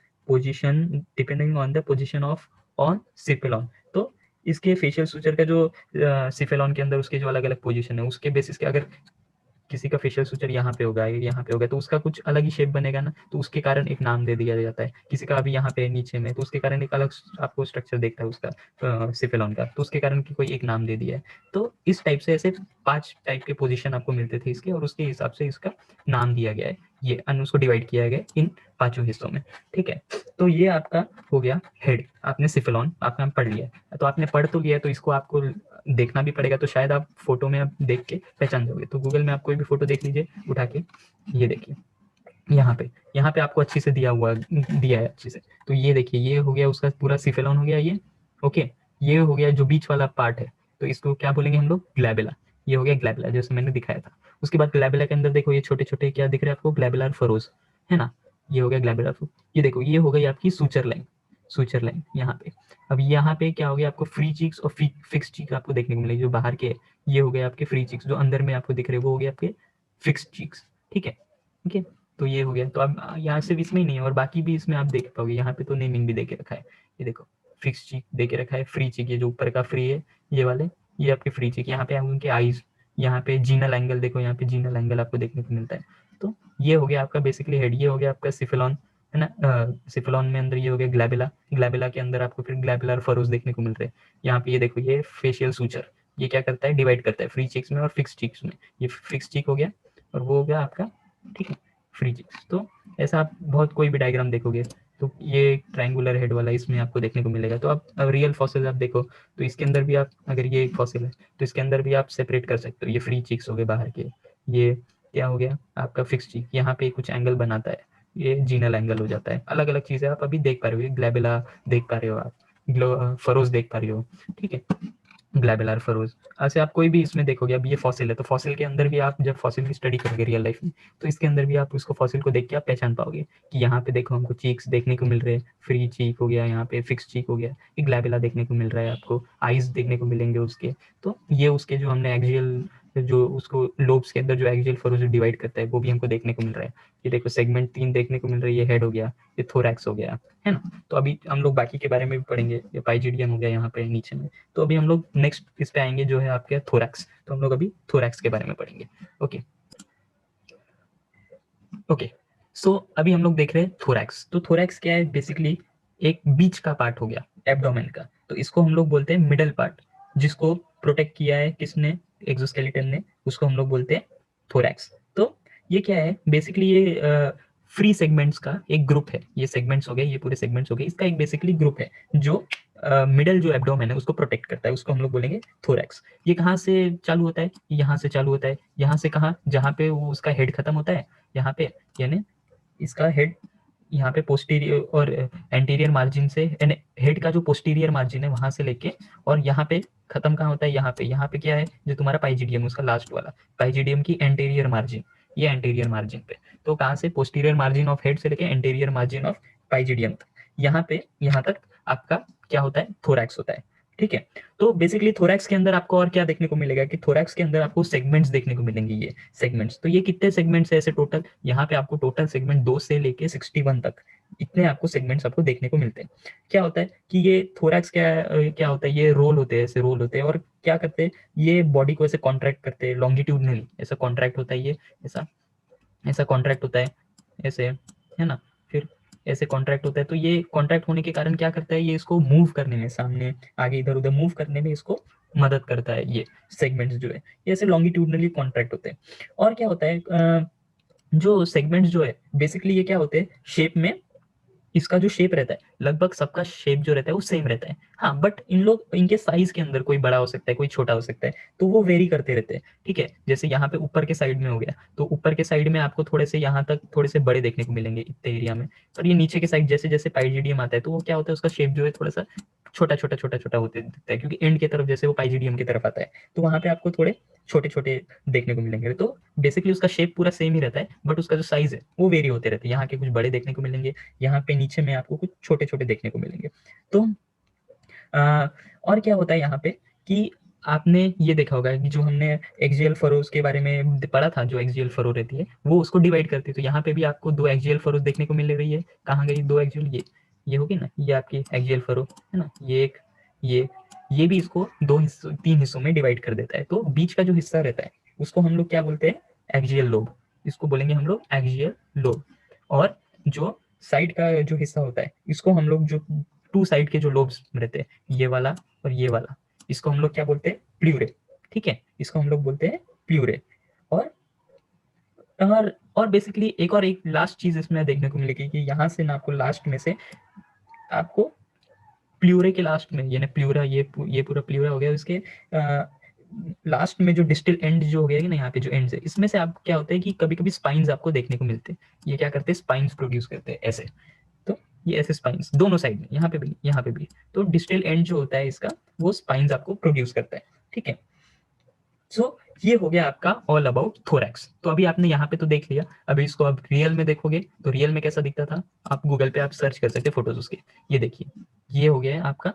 position of on cephalon. तो इसके फेशियल सूचर का जो सिफेलॉन के अंदर उसके जो अलग अलग पोजीशन है उसके बेसिस के, अगर किसी का फेशियल सूचर यहाँ पे होगा, यहाँ पे होगा, तो उसका कुछ अलग ही शेप बनेगा ना, तो उसके कारण एक नाम दे दिया जाता है। किसी का अभी यहाँ पे नीचे में, तो उसके कारण एक अलग आपको स्ट्रक्चर देखता है उसका सिफेलॉन का, तो उसके कारण की कोई एक नाम दे दिया है। तो इस टाइप से ऐसे 5 टाइप के पोजीशन आपको मिलते थे इसके, और उसके हिसाब से इसका नाम दिया गया है, ये उसको डिवाइड किया गया इन 5 हिस्सों में, ठीक है। तो ये आपका हो गया हेड, आपने सिफेलॉन आपने पढ़ लिया, तो आपने पढ़ तो लिया, तो इसको आपको देखना भी पड़ेगा, तो शायद आप फोटो में आप देख के पहचान जाओगे। तो गूगल में आप कोई भी फोटो देख लीजिए उठा के, ये देखिए यहाँ पे आपको अच्छे से दिया है अच्छे से। तो ये देखिए, ये हो गया उसका पूरा सिफेलॉन हो गया ये, ओके। ये हो गया जो बीच वाला पार्ट है, तो इसको क्या बोलेंगे हम लोग, ग्लैबुला। ये हो गया ग्लैबुला जैसे मैंने दिखाया था। उसके बाद ग्लैबुला के अंदर देखो ये छोटे छोटे क्या दिख रहे हैं आपको, ग्लैबुलर फरोज, है ना, ये हो गया ग्लैबुलर फरो। ये देखो ये हो गई आपकी सूचर लाइन यहाँ पे। अब यहाँ पे क्या हो गया, आपको फ्री चीक्स और फिक्स चीक आपको देखने को मिलेगी, जो बाहर के ये हो गए आपके फ्री चीक्स, जो अंदर में आपको दिख रहे हैं वो हो गए आपके फिक्स चीक्स, ठीक है, ठीक है। तो ये हो गया, तो अब यहाँ सिर्फ इसमें ही नहीं है, और बाकी भी इसमें आप देख पाओगे, यहाँ पे तो नेमिंग भी दे के रखा है, ये देखो फिक्स चीक दे के रखा है, फ्री चीक ये जो ऊपर का फ्री है ये वाले, ये आपके फ्री चीक, यहाँ पे उनके आईज, यहाँ पे जीनल एंगल देखो, यहाँ पे जीनल एंगल आपको देखने को मिलता है। तो ये हो गया आपका बेसिकली हेड, ये हो गया आपका सिफेलॉन, है ना, सिफेलॉन में अंदर ये हो गया ग्लैबुला के अंदर आपको फिर ग्लैबुलर फरोज देखने को मिल रहे हैं। यहाँ पे ये देखो ये फेशियल सूचर, ये क्या करता है, डिवाइड करता है फ्री चीक्स में और फिक्स चीक्स में। ये फिक्स चीक हो गया और वो हो गया आपका, ठीक है, फ्री चीक्स। तो ऐसा आप बहुत कोई भी डायग्राम देखोगे, तो ये ट्रायंगुलर हेड वाला इसमें आपको देखने को मिलेगा। तो आप रियल फॉसिल आप देखो तो इसके अंदर भी आप, अगर ये एक फॉसिल है तो इसके अंदर भी आप सेपरेट कर सकते हो। ये फ्री चीक्स हो गए बाहर के, ये क्या हो गया आपका फिक्स चीक, यहाँ पे कुछ एंगल बनाता है, ये जीनल एंगल हो जाता है। अलग अलग चीजें आप अभी देख पा रहे हो, ग्लैबेला देख पा रहे हो आप, फरोज देख पा रहे हो, ठीक है, ग्लैबेलर फरोज। ऐसे आप कोई भी इसमें देखोगे, अब ये फॉसिल है तो फॉसिल के अंदर भी आप जब फॉसिल की स्टडी करोगे रियल लाइफ में तो इसके अंदर भी आप उसको फॉसिल को देख के आप पहचान पाओगे कि यहाँ पे देखो हमको चीक्स देखने को मिल रहे हैं, फ्री चीक हो गया, यहाँ पे फिक्स चीक हो गया, ये ग्लैबेला देखने को मिल रहा है आपको, आइज देखने को मिलेंगे उसके। तो ये उसके जो हमने एक्सियल जो उसको लोब्स के अंदर जो एक्सियल फरोज डिवाइड करता है वो भी हमको देखने को मिल रहा है। ये देखो सेगमेंट 3 देखने को मिल रहा है, ये हेड हो गया, ये थोरैक्स हो गया, है ना। तो अभी हम लोग बाकी के बारे में भी पढ़ेंगे, ये पाइजिडियम हो गया यहाँ पे नीचे में। तो अभी हम लोग नेक्स्ट इस पे आएंगे जो है आपके थोरैक्स। तो हम लोग अभी थोरैक्स के बारे में पढ़ेंगे। ओके ओके, सो अभी हम लोग देख रहे हैं थोरैक्स। तो थोरैक्स क्या है, बेसिकली एक बीच का पार्ट हो गया एब्डोमेन का, तो इसको हम लोग बोलते हैं मिडल पार्ट, जिसको प्रोटेक्ट किया है किसने, एक्सोस्केलेटन ने, उसको हम लोग बोलते हैं थोरैक्स। तो ये क्या है, बेसिकली ये फ्री सेगमेंट्स का एक ग्रुप है। ये सेगमेंट्स हो गए, ये पूरे सेगमेंट्स हो गए, इसका एक बेसिकली ग्रुप है जो मिडल जो एब्डोमेन है उसको प्रोटेक्ट करता है, उसको हम लोग बोलेंगे थोरैक्स। ये कहाँ से चालू होता है, यहाँ से चालू होता है, यहाँ से कहाँ, जहाँ पे वो उसका हेड खत्म होता है यहाँ पे, यानी इसका हेड यहाँ पे पोस्टीरियर और एंटीरियर मार्जिन से, हेड का जो पोस्टीरियर मार्जिन है वहां से लेके और यहाँ पे खत्म कहाँ होता है, यहाँ पे क्या है जो तुम्हारा पाइजिडियम, उसका लास्ट वाला पाइजिडियम की एंटीरियर मार्जिन, ये एंटीरियर मार्जिन पे। तो कहाँ से, पोस्टीरियर मार्जिन ऑफ हेड से लेके एंटीरियर मार्जिन ऑफ पाइजिडियम तक, यहाँ पे यहाँ तक आपका क्या होता है, थोरैक्स होता है, ठीक है। तो बेसिकली थोरैक्स के अंदर आपको और क्या देखने को मिलेगा कि थोरैक्स के अंदर आपको सेगमेंट्स देखने को मिलेंगे। ये सेगमेंट्स, तो ये कितने सेगमेंट्स है ऐसे टोटल, यहाँ पे आपको टोटल सेगमेंट 2 से लेके 61 तक इतने आपको सेगमेंट्स आपको देखने को मिलते हैं। क्या होता है कि ये थोरैक्स क्या होता है, ये रोल होते हैं, ऐसे रोल होते हैं और क्या करते हैं, ये बॉडी को ऐसे कॉन्ट्रैक्ट करते हैं लॉन्गिट्यूडनली, ऐसा कॉन्ट्रैक्ट होता है, ये ऐसा ऐसा कॉन्ट्रैक्ट होता है, ऐसे, है ना। फिर ऐसे कॉन्ट्रैक्ट होता है, तो ये कॉन्ट्रैक्ट होने के कारण क्या करता है, ये इसको मूव करने में, सामने आगे इधर उधर मूव करने में इसको मदद करता है। ये सेगमेंट्स जो है ये ऐसे लॉन्गिट्यूडनली कॉन्ट्रैक्ट होते हैं। और क्या होता है, जो सेगमेंट्स जो है बेसिकली ये क्या होते हैं शेप में, इसका जो शेप रहता है लगभग सबका शेप जो रहता है वो सेम रहता है। हाँ, बट इन लोग इनके साइज के अंदर कोई बड़ा हो सकता है, कोई छोटा हो सकता है, तो वो वेरी करते रहते हैं, ठीक है। जैसे यहाँ पे ऊपर के साइड में हो गया, तो ऊपर के साइड में आपको थोड़े से यहाँ तक थोड़े से बड़े देखने को मिलेंगे इतने एरिया में। और ये नीचे के साइड जैसे जैसे पाइजिडियम आता है तो वो क्या होता है, उसका शेप जो है थोड़ा सा छोटा छोटा छोटा छोटा होते दिखता है, क्योंकि एंड की तरफ जैसे वो पाइजिडियम की तरफ आता है तो वहां पे आपको थोड़े छोटे छोटे देखने को मिलेंगे। तो बेसिकली उसका शेप पूरा सेम ही रहता है, बट उसका जो साइज है वो वेरी होते रहते हैं। यहाँ के कुछ बड़े देखने को मिलेंगे, यहाँ पे नीचे में आपको कुछ छोटे छोटे देखने को मिलेंगे। तो और क्या होता है यहाँ पे कि आपने ये देखा होगा कि जो हमने एक्सियल फरोज के बारे में पढ़ा था, जो एक्सियल फरो रहती है वो उसको डिवाइड करती है। तो यहाँ पे भी आपको 2 एक्सियल फरोज देखने को मिल रही है। कहाँ गई 2 एक्सियल, ये होगी ना, ये आपकी एक्सियल फरो है ना, ये एक, ये भी इसको 2 हिस्सों 3 हिस्सों में डिवाइड कर देता है। तो बीच का जो हिस्सा रहता है उसको हम लोग क्या बोलते हैं, एक्सियल लोब, इसको बोलेंगे हम लोग एक्सियल लोब। और जो साइड का जो हिस्सा होता है इसको हम लोग, जो 2 साइड के जो लोब्स रहते हैं, ये वाला और ये वाला, इसको हम लोग क्या बोलते हैं, प्ल्यूरे, ठीक है, इसको हम लोग बोलते हैं प्ल्यूरे। और और बेसिकली एक लास्ट चीज इसमें देखने को मिलेगी कि यहाँ से ना आपको लास्ट में से आपको प्ल्यूरे के लास्ट में, यानी प्ल्यूरा, ये पूरा प्ल्यूरा हो गया, इसके लास्ट में जो डिस्टल एंड जो हो गया ना, यहाँ पे जो एंड है इसमें से आप क्या होता है कि कभी कभी स्पाइन्स आपको देखने को मिलते हैं। ये क्या करते हैं, स्पाइन्स प्रोड्यूस करते हैं ऐसे। तो ये ऐसे स्पाइन्स दोनों साइड में, यहाँ पे भी यहाँ पे भी, तो डिस्टल एंड जो होता है इसका वो स्पाइन्स आपको प्रोड्यूस करता है, ठीक है। सो ये हो गया आपका ऑल अबाउट थोरैक्स। तो अभी आपने यहाँ पे तो देख लिया, अभी इसको आप रियल में देखोगे तो रियल में कैसा दिखता था, आप गूगल पे आप सर्च कर सकते हैं फोटोज उसके। ये देखिए, ये हो गया है आपका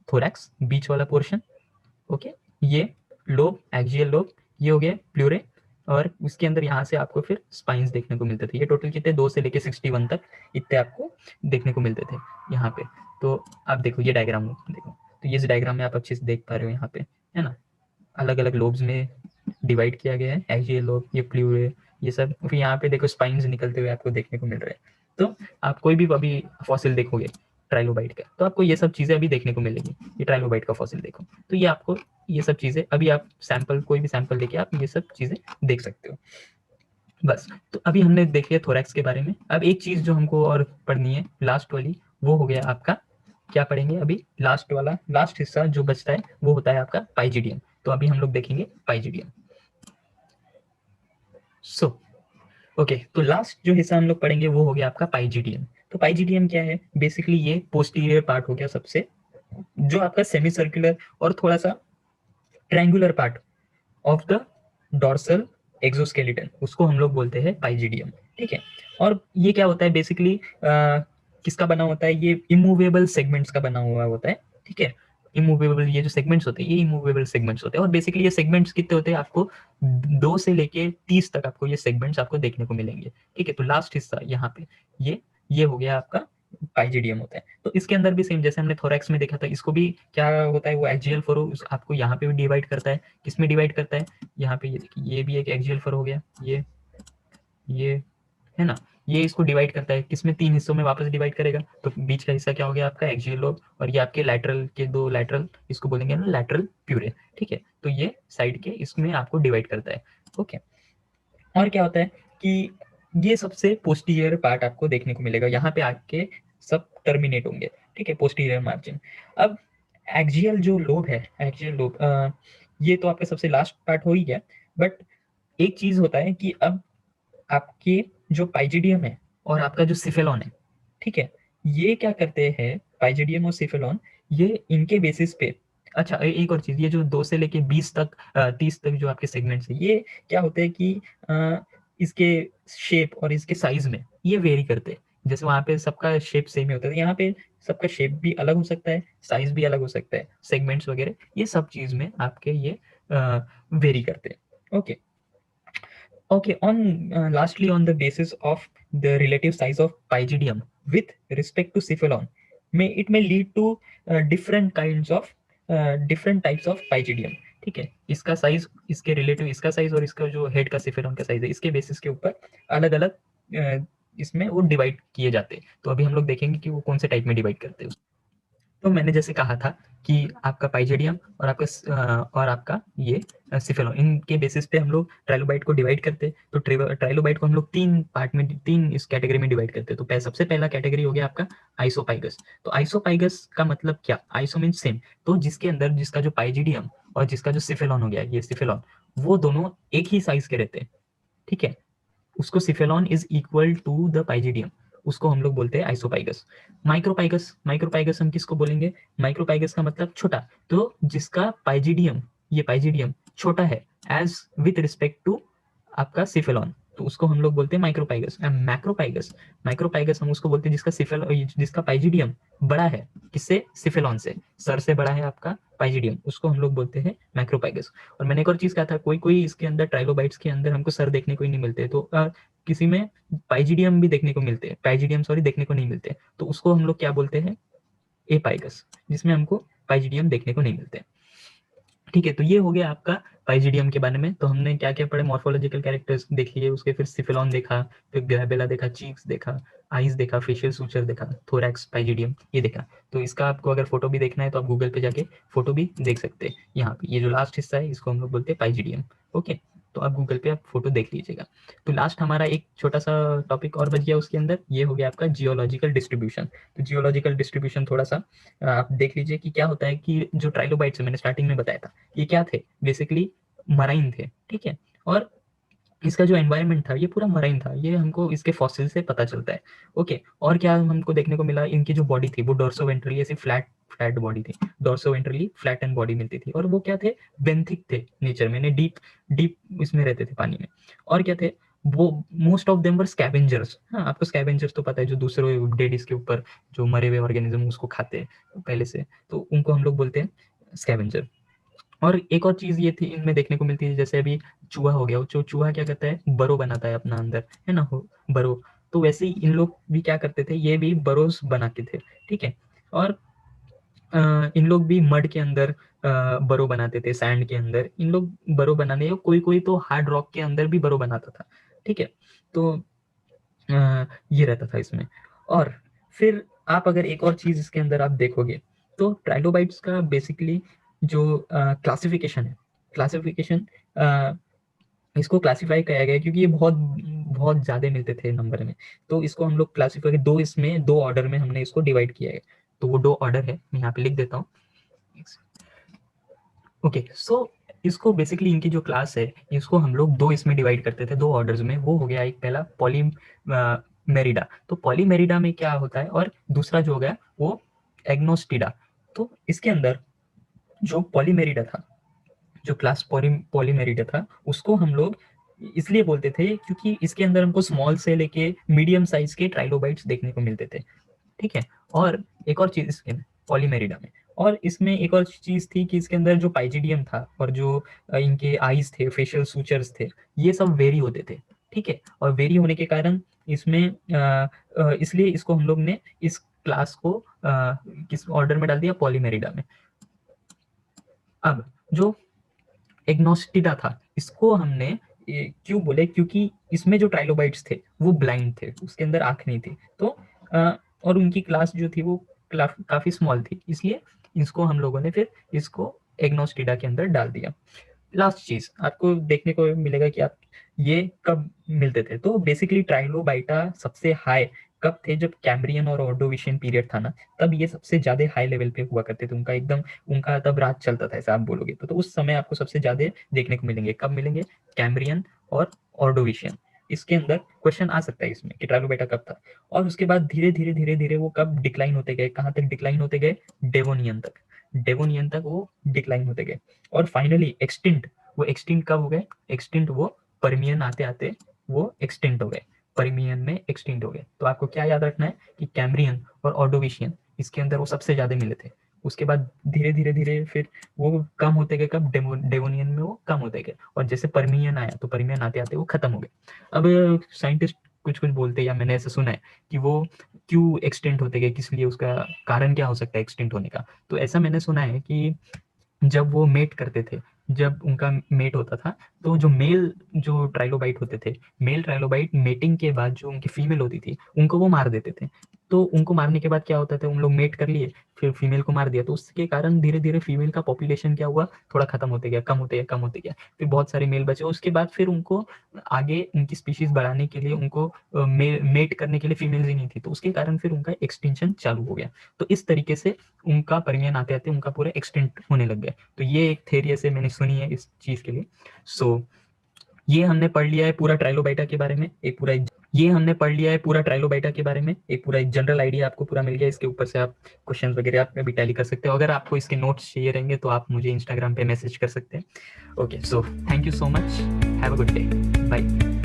थोरैक्स, बीच वाला पोर्शन, ओके। ये लोब, एक्सियल लोब, ये हो गया प्ल्यूरे, और उसके अंदर यहाँ से आपको फिर स्पाइन्स देखने को मिलते थे। ये टोटल कितने, 2 से लेके 61 तक इतने आपको देखने को मिलते थे यहाँ पे। तो आप देखो ये डायग्राम देखो, तो ये डायग्राम में आप अच्छे से देख पा रहे हो यहाँ पे, है ना, अलग अलग लोब्स में डिवाइड किया गया है, एक्सियल लोब, ये प्ल्यूरे, ये सब। फिर यहाँ पे देखो स्पाइन्स निकलते हुए आपको देखने को मिल रहे हैं। तो आप कोई भी अभी फॉसिल देखोगे ट्राइलोबाइट का तो आपको ये सब चीजें अभी देखने को मिलेगी। ये ट्राइलोबाइट का फॉसिल देखो तो ये आपको ये सब चीजें, अभी आप सैंपल, कोई भी सैंपल लेके आप ये सब चीजें देख सकते हो। बस। तो अभी हमने देख लिया थोरैक्स के बारे में। अब एक चीज जो हमको और पढ़नी है लास्ट वाली, वो हो गया आपका, क्या पढ़ेंगे अभी, लास्ट वाला, लास्ट हिस्सा जो बचता है वो होता है आपका पाइजीडियम। तो अभी हम लोग देखेंगे पाइजीडियम। सो ओके, तो लास्ट जो हिस्सा हम लोग पढ़ेंगे वो हो गया आपका पाइजीडियम। तो पाइजीडियम क्या है, बेसिकली ये पोस्टीरियर पार्ट हो गया सबसे, जो आपका सेमी सर्कुलर और थोड़ा सा triangular part of the dorsal exoskeleton, उसको हम लोग बोलते हैं पाइजीडियम। ठीक है, और ये क्या होता है बेसिकली, किसका बना होता है, ये इमूवेबल सेगमेंट्स का बना हुआ होता है। ठीक है, इमूवेबल, ये जो सेगमेंट्स होते हैं ये इमूवेबल सेगमेंट्स होते हैं, और बेसिकली ये सेगमेंट्स कितने होते हैं, आपको 2 से लेके 30 तक आपको ये सेगमेंट्स आपको देखने को मिलेंगे। ठीक है, तो लास्ट हिस्सा यहाँ पे ये हो गया आपका पाइजीडियम होता है। तो इसके अंदर भी सेम जैसे हमने थोरैक्स में देखा था, इसको भी क्या होता है, वो एक्सियल फरो आपको यहाँ पे भी डिवाइड करता है। किसमें डिवाइड करता है, यहाँ पे ये देखिए, ये भी एक एक्सियल फरो हो गया, ये है ना, ये इसको डिवाइड करता है किसमें, 3 हिस्सों में वापस डिवाइड करेगा। तो बीच का हिस्सा क्या हो गया आपका एक्सियल लोब, और ये आपके लैटरल के 2 लैटरल, इसको बोलेंगे ना लैटरल प्यूरे। ठीक है, तो ये साइड के इसमें आपको डिवाइड करता है। ओके, और क्या होता है कि ये सबसे पोस्टीरियर पार्ट आपको देखने को मिलेगा, यहाँ पे आके सब टर्मिनेट होंगे। ठीक है, पोस्टीरियर मार्जिन। अब एक्सियल जो लोब है, एक्सियल लोब, ये तो आपका सबसे लास्ट पार्ट हो ही गया, बट एक चीज होता है कि अब आपके जो पाइजीडियम है और आपका जो सिफेलॉन है, ठीक है, ये क्या करते हैं, पाइजीडियम और सिफेलॉन, ये इनके बेसिस पे, अच्छा एक और चीज, ये जो 2 से लेके 20 तक 30 तक जो आपके सेगमेंट्स है, ये क्या होते हैं कि इसके शेप और इसके साइज में ये वेरी करते हैं। जैसे वहां पे सबका शेप सेम ही होता है, यहाँ पे सबका शेप भी अलग हो सकता है, साइज भी अलग हो सकता है, सेगमेंट्स वगैरह ये सब चीज में आपके ये वेरी करते हैं। Okay, okay, lastly, on the basis of the relative size of pygidium with respect to cephalon, it may lead to different types of pygidium. ठीक है, इसका साइज, इसके रिलेटिव इसका साइज और इसका जो हेड का सिफेरॉन का साइज है, इसके बेसिस के ऊपर अलग अलग इसमें वो डिवाइड किए जाते हैं। तो अभी हम लोग देखेंगे कि वो कौन से टाइप में डिवाइड करते हैं। तो मैंने जैसे कहा था कि आपका पाइजेडियम और आपका ये सिफेलॉन, इनके बेसिस पे हम लोग ट्राइलोबाइट को डिवाइड करते हैं। तो ट्राइलोबाइट को हम लोग 3 पार्ट में, 3 इस कैटेगरी में डिवाइड करते हैं। तो सबसे पहला कैटेगरी हो गया आपका आइसोपाइगस। तो आइसोपाइगस का मतलब क्या, आइसो मीन सेम, तो जिसके अंदर जिसका जो पाइजेडियम और जिसका जो सिफेलॉन हो गया, ये सिफेलॉन, वो दोनों एक ही साइज के रहते हैं। ठीक है, उसको cephalon is equal to the pygidium, उसको हम लोग बोलते हैं आइसोपाइगस। माइक्रोपाइगस हम किसको बोलेंगे, माइक्रोपाइगस का मतलब छोटा, तो जिसका पाइजीडियम, ये पाइजीडियम छोटा है एज विथ रिस्पेक्ट टू आपका सिफेलॉन, तो उसको हम लोग बोलते हैं माइक्रोपाइगस। मैक्रोपाइगस, माइक्रोपाइगस हम उसको बोलते हैं जिसका पाइजीडियम बड़ा है, किससे, सिफेलॉन से, सर से बड़ा है आपका पाइजीडियम, उसको हम लोग बोलते हैं मैक्रोपाइगस। और मैंने एक और चीज कहा था, कोई कोई इसके अंदर ट्राइलोबाइट्स के अंदर हमको सर देखने को ही नहीं मिलते, तो किसी में पाइजीडियम भी देखने को मिलते हैं, पाइजीडियम सॉरी देखने को नहीं मिलते, तो उसको हम लोग क्या बोलते हैं, एपाइगस, जिसमें हमको पाइजीडियम देखने को नहीं मिलते। ठीक है, तो ये हो गया आपका पाइजीडियम के बारे में। तो हमने क्या क्या पढ़े, मॉर्फोलॉजिकल कैरेक्टर्स देख लिए, उसके फिर सिफेलॉन देखा, फिर ग्लैबेला देखा, चीक्स देखा, आईज देखा, फेशियल सूचर देखा, थोरैक्स, पाइजीडियम ये देखा। तो इसका आपको अगर फोटो भी देखना है तो आप गूगल पे जाके फोटो भी देख सकते हैं। यहाँ पे ये जो लास्ट हिस्सा है इसको हम लोग बोलते हैं पाइजीडियम। ओके, तो आप गूगल पे आप फोटो देख लीजिएगा। तो लास्ट हमारा एक छोटा सा टॉपिक और बच गया उसके अंदर, ये हो गया आपका जियोलॉजिकल डिस्ट्रीब्यूशन। तो जियोलॉजिकल डिस्ट्रीब्यूशन थोड़ा सा आप देख लीजिए कि क्या होता है कि जो ट्राइलोबाइट्स मैंने स्टार्टिंग में बताया था, ये क्या थे, बेसिकली मराइन थे। ठीक है, और इसका जो एनवायरनमेंट था ये पूरा मराइन था, ये हमको इसके फॉसिल से पता चलता है। ओके, और क्या हमको देखने को मिला, इनकी जो बॉडी थी वो डोर्सो वेंट्रली ऐसी फ्लैट फ्लैट बॉडी थी, dorso ventrally flat and body मिलती थी, और वो क्या थे, बेंथिक थे नेचर में, डीप डीप इसमें रहते थे पानी में। और क्या थे वो, most of them were scavengers. हाँ, आपको स्कैवेंजर्स तो पता है, जो दूसरे डेडिस के ऊपर जो मरे हुए ऑर्गेनिज्म उसको खाते हैं पहले से, तो उनको हम लोग बोलते हैं स्कैवेंजर। और एक और चीज ये थी इनमें देखने को मिलती है, जैसे अभी चूहा हो गया, वो चूहा क्या करता है, बरो बनाता है अपना अंदर, है ना, बरो। तो वैसे ही इन लोग भी क्या करते थे, ये भी बरोस बनाते थे। ठीक है, और इन लोग भी मड के अंदर बरो बनाते थे, सैंड के अंदर इन लोग बरो बनाने, कोई कोई तो हार्ड रॉक के अंदर भी बरो बनाता था। ठीक है, तो ये रहता था इसमें। और फिर आप अगर एक और चीज इसके अंदर आप देखोगे, तो ट्राइलोबाइट्स का बेसिकली जो क्लासिफिकेशन है, क्लासिफिकेशन इसको क्लासिफाई किया गया क्योंकि ये बहुत बहुत ज़्यादा मिलते थे नंबर में। तो इसको हम लोग क्लासिफाई दो ऑर्डर में हमने इसको डिवाइड किया है। तो वो 2 ऑर्डर है, मैं यहाँ पे लिख देता हूँ। ओके, सो इसको बेसिकली इनकी जो क्लास है, इसको हम लोग 2 इसमें डिवाइड करते थे, 2 ऑर्डर्स में। वो हो गया एक पहला पॉलीमेरिडा। तो पॉलीमेरिडा में क्या होता है, और दूसरा जो हो गया वो एग्नोस्टिडा। तो इसके अंदर जो पॉलीमेरिडा था, जो क्लास पॉलीमेरिडा था, उसको हम लोग इसलिए बोलते थे क्योंकि इसके अंदर हमको स्मॉल से लेके मीडियम साइज के ट्राइलोबाइट्स देखने को मिलते थे। ठीक है। और एक और चीज इसके पॉलीमेरिडा में, और इसमें एक और चीज थी कि इसके अंदर जो पाइजिडियम था और जो इनके आईज थे, फेशियल सूचर्स थे, ये सब वेरी होते थे। ठीक है। और वेरी होने के कारण इसमें इसलिए इसको हम लोग ने इस क्लास को किस ऑर्डर में डाल दिया, पॉलीमेरिडा में। अब जो एग्नोस्टिडा था, इसको हमने क्यों बोले, क्योंकि इसमें जो ट्राइलोबाइट्स थे वो ब्लाइंड थे, उसके अंदर आंख नहीं थी। तो और उनकी क्लास जो थी वो काफी स्मॉल थी, इसलिए इसको हम लोगों ने फिर इसको एग्नोस्टिडा के अंदर डाल दिया। लास्ट चीज आपको देखने को मिलेगा कि आप ये कब मिलते थे। तो बेसिकली ट्राइलोबाइटा सबसे हाई कब थे, जब कैम्ब्रियन और ऑर्डोविशियन पीरियड था ना, तब ये सबसे ज्यादा हाई लेवल पे हुआ करते थे। उनका तब राज चलता था, ऐसा आप बोलोगे तो उस समय आपको सबसे ज्यादा देखने को मिलेंगे। कब मिलेंगे, कैम्ब्रियन और ऑर्डोविशियन। इसके अंदर क्वेश्चन आ सकता है इसमें कि ट्राइलोबाइटा कब था। और उसके बाद धीरे धीरे वो कब डिक्लाइन होते गए, कहाँ तक डिक्लाइन होते गए, डेवोनियन तक वो डिक्लाइन होते गए। और फाइनली एक्सटिंक्ट, वो एक्सटिंक्ट कब हो गए, एक्सटिंक्ट वो परमियन आते आते वो एक्सटिंक्ट हो गए, परमियन में एक्सटिंक्ट हो गए। तो आपको क्या याद रखना है कि कैम्ब्रियन और ऑर्डोविशियन, इसके अंदर वो सबसे ज्यादा मिले थे। उसके बाद धीरे धीरे फिर वो कम होते गए, कब, डेवोनियन में वो कम होते गए। और जैसे परमियन आया तो परमियन आते आते वो खत्म हो गए। अब साइंटिस्ट कुछ कुछ बोलते हैं, या मैंने ऐसा सुना है कि वो क्यों एक्सटेंट होते गए, किस लिए, उसका कारण क्या हो सकता है एक्सटेंट होने का। तो ऐसा मैंने सुना है कि जब वो मेट करते थे, जब उनका मेट होता था, तो जो ट्राइलोबाइट होते थे, मेल ट्राइलोबाइट मेटिंग के बाद जो उनकी फीमेल होती थी, उनको वो मार देते थे। तो उनको मारने के बाद क्या होता था, उन लोग मेट कर लिए, फिर फीमेल को मार दिया, तो उसके कारण धीरे धीरे फीमेल का पॉपुलेशन क्या हुआ, थोड़ा खत्म होते गया, कम होते गया। फिर बहुत सारे मेल बचे। उसके बाद फिर उनको आगे उनकी स्पीशीज बढ़ाने के लिए, उनको मेट करने के लिए फीमेल्स ही नहीं थी, तो उसके कारण फिर उनका एक्सटेंशन चालू हो गया। तो इस तरीके से उनका परमियन आते आते उनका पूरा एक्सटेंट होने लग गया। तो ये एक थेरी ऐसे मैंने सुनी है इस चीज के लिए। सो ये हमने पढ़ लिया है पूरा ट्राइलोबाइटा के बारे में, एक पूरा एक जनरल आइडिया आपको पूरा मिल गया। इसके ऊपर से आप क्वेश्चन वगैरह आप भी टैली कर सकते हो। अगर आपको इसके नोट्स चाहिए रहेंगे तो आप मुझे इंस्टाग्राम पे मैसेज कर सकते हैं। Okay, so thank you so much, have a good day, bye.